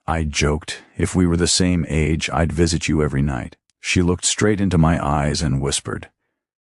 I joked. If we were the same age, I'd visit you every night. She looked straight into my eyes and whispered,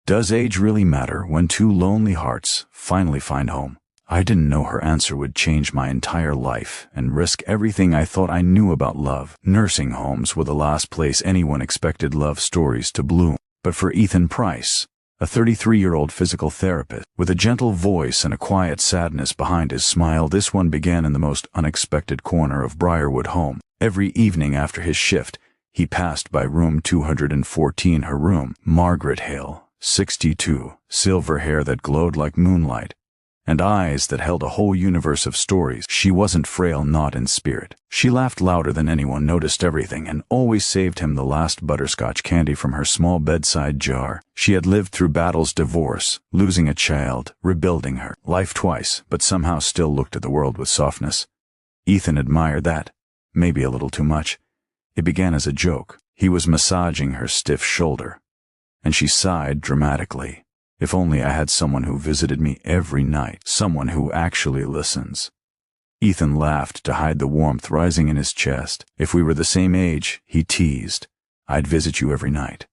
"Does age really matter when two lonely hearts finally find home?" I didn't know her answer would change my entire life and risk everything I thought I knew about love. Nursing homes were the last place anyone expected love stories to bloom. But for Ethan Price, a 33-year-old physical therapist, with a gentle voice and a quiet sadness behind his smile, this one began in the most unexpected corner of Briarwood home. Every evening after his shift, he passed by room 214, her room. Margaret Hale, 62, silver hair that glowed like moonlight, and eyes that held a whole universe of stories. She wasn't frail, not in spirit. She laughed louder than anyone, noticed everything, and always saved him the last butterscotch candy from her small bedside jar. She had lived through battles, divorce, losing a child, rebuilding her life twice, but somehow still looked at the world with softness. Ethan admired that, maybe a little too much. It began as a joke. He was massaging her stiff shoulder, and she sighed dramatically. If only I had someone who visited me every night, someone who actually listens. Ethan laughed to hide the warmth rising in his chest. If we were the same age, he teased, I'd visit you every night.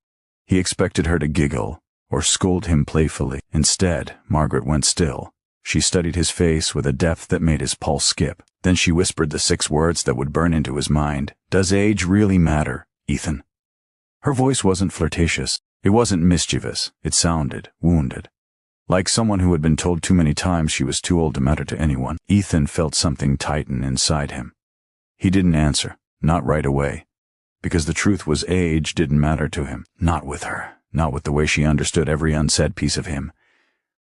He expected her to giggle or scold him playfully. Instead, Margaret went still. She studied his face with a depth that made his pulse skip. Then she whispered the 6 words that would burn into his mind. Does age really matter, Ethan? Her voice wasn't flirtatious. It wasn't mischievous. It sounded wounded, like someone who had been told too many times she was too old to matter to anyone. Ethan felt something tighten inside him. He didn't answer, not right away, because the truth was age didn't matter to him. Not with her, not with the way she understood every unsaid piece of him.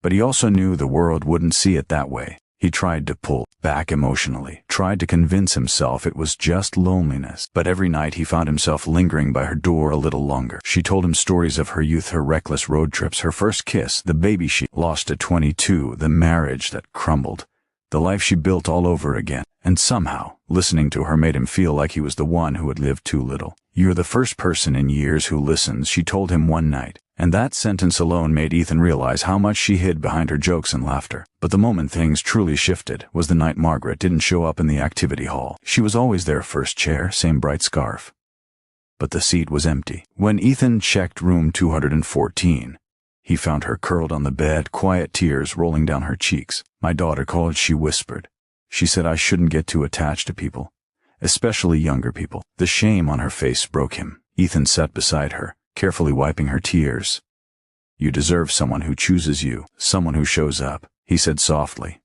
But he also knew the world wouldn't see it that way. He tried to pull back emotionally, tried to convince himself it was just loneliness. But every night he found himself lingering by her door a little longer. She told him stories of her youth, her reckless road trips, her first kiss, the baby she lost at 22, the marriage that crumbled, the life she built all over again. And somehow, listening to her made him feel like he was the one who had lived too little. You're the first person in years who listens, she told him one night. And that sentence alone made Ethan realize how much she hid behind her jokes and laughter. But the moment things truly shifted was the night Margaret didn't show up in the activity hall. She was always there, first chair, same bright scarf. But the seat was empty. When Ethan checked room 214, he found her curled on the bed, quiet tears rolling down her cheeks. My daughter called, she whispered. She said I shouldn't get too attached to people, especially younger people. The shame on her face broke him. Ethan sat beside her, carefully wiping her tears. You deserve someone who chooses you, someone who shows up, he said softly.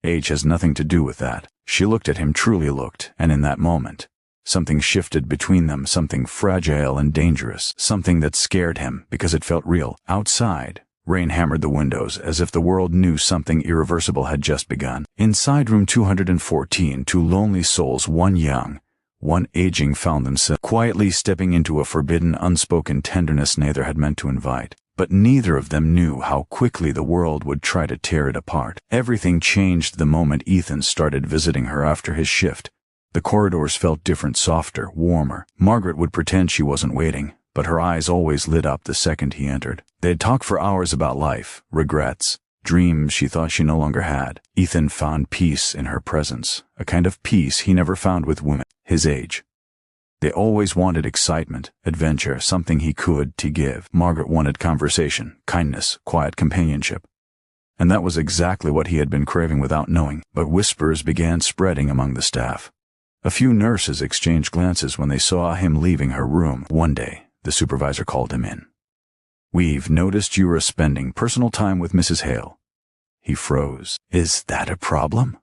Age has nothing to do with that. She looked at him, truly looked, and in that moment, something shifted between them, something fragile and dangerous, something that scared him because it felt real. Outside, rain hammered the windows as if the world knew something irreversible had just begun. Inside room 214, 2 lonely souls, one young, one aging, found themselves quietly stepping into a forbidden, unspoken tenderness neither had meant to invite. But neither of them knew how quickly the world would try to tear it apart. Everything changed the moment Ethan started visiting her after his shift. The corridors felt different, softer, warmer. Margaret would pretend she wasn't waiting, but her eyes always lit up the second he entered. They'd talk for hours about life, regrets, dreams she thought she no longer had. Ethan found peace in her presence, a kind of peace he never found with women his age. They always wanted excitement, adventure, something he could to give. Margaret wanted conversation, kindness, quiet companionship. And that was exactly what he had been craving without knowing. But whispers began spreading among the staff. A few nurses exchanged glances when they saw him leaving her room. One day, the supervisor called him in. We've noticed you are spending personal time with Mrs. Hale. He froze. Is that a problem?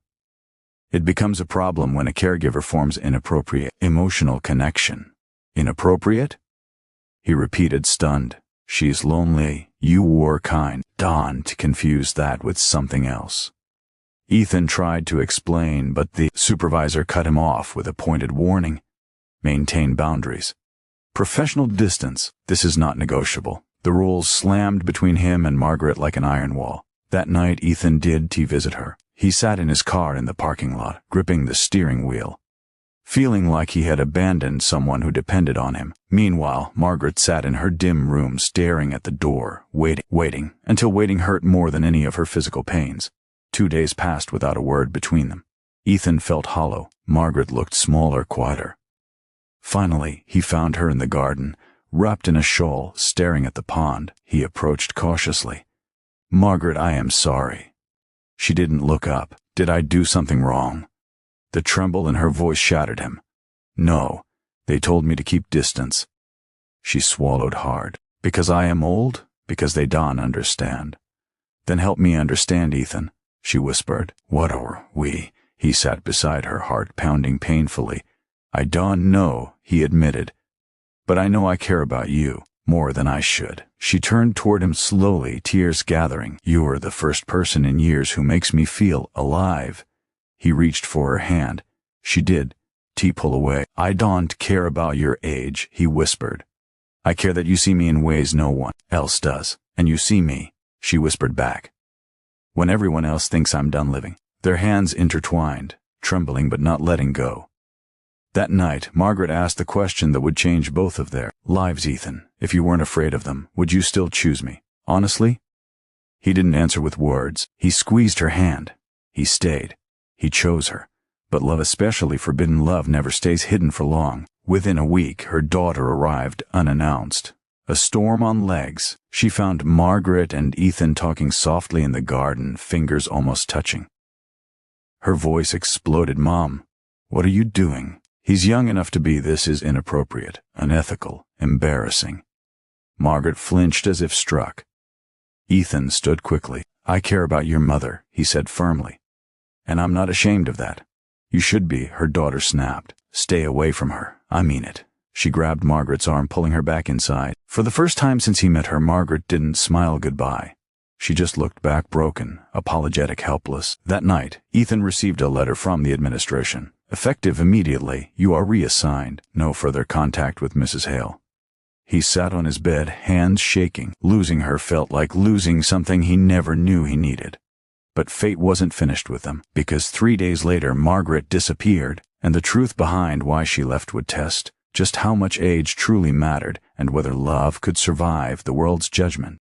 It becomes a problem when a caregiver forms inappropriate emotional connection. Inappropriate? He repeated, stunned. She's lonely. You were kind. Dawn to confuse that with something else. Ethan tried to explain, but the supervisor cut him off with a pointed warning. Maintain boundaries. Professional distance. This is not negotiable. The rules slammed between him and Margaret like an iron wall. That night Ethan did visit her. He sat in his car in the parking lot, gripping the steering wheel, feeling like he had abandoned someone who depended on him. Meanwhile, Margaret sat in her dim room staring at the door, waiting, until waiting hurt more than any of her physical pains. 2 days passed without a word between them. Ethan felt hollow. Margaret looked smaller, quieter. Finally, he found her in the garden, wrapped in a shawl, staring at the pond. He approached cautiously. "Margaret, I am sorry." She didn't look up. "Did I do something wrong?" The tremble in her voice shattered him. "No, they told me to keep distance." She swallowed hard. "Because I am old? Because they don't understand." "Then help me understand, Ethan," she whispered. "What are we?" He sat beside her, heart pounding painfully. "I don't know," he admitted. "But I know I care about you, more than I should." She turned toward him slowly, tears gathering. "You're the first person in years who makes me feel alive." He reached for her hand. She did. Pull away. "I don't care about your age," he whispered. "I care that you see me in ways no one else does. And you see me," she whispered back, "when everyone else thinks I'm done living." Their hands intertwined, trembling but not letting go. That night, Margaret asked the question that would change both of their lives. "Ethan, if you weren't afraid of them, would you still choose me? Honestly?" He didn't answer with words. He squeezed her hand. He stayed. He chose her. But love, especially forbidden love, never stays hidden for long. Within a week, her daughter arrived unannounced. A storm on legs. She found Margaret and Ethan talking softly in the garden, fingers almost touching. Her voice exploded. "Mom, what are you doing? He's young enough to be. This is inappropriate, unethical, embarrassing." Margaret flinched as if struck. Ethan stood quickly. "I care about your mother," he said firmly. "And I'm not ashamed of that." "You should be," her daughter snapped. "Stay away from her. I mean it." She grabbed Margaret's arm, pulling her back inside. For the first time since he met her, Margaret didn't smile goodbye. She just looked back, broken, apologetic, helpless. That night, Ethan received a letter from the administration. "Effective immediately, you are reassigned. No further contact with Mrs. Hale." He sat on his bed, hands shaking. Losing her felt like losing something he never knew he needed. But fate wasn't finished with them, because 3 days later Margaret disappeared, and the truth behind why she left would test just how much age truly mattered and whether love could survive the world's judgment.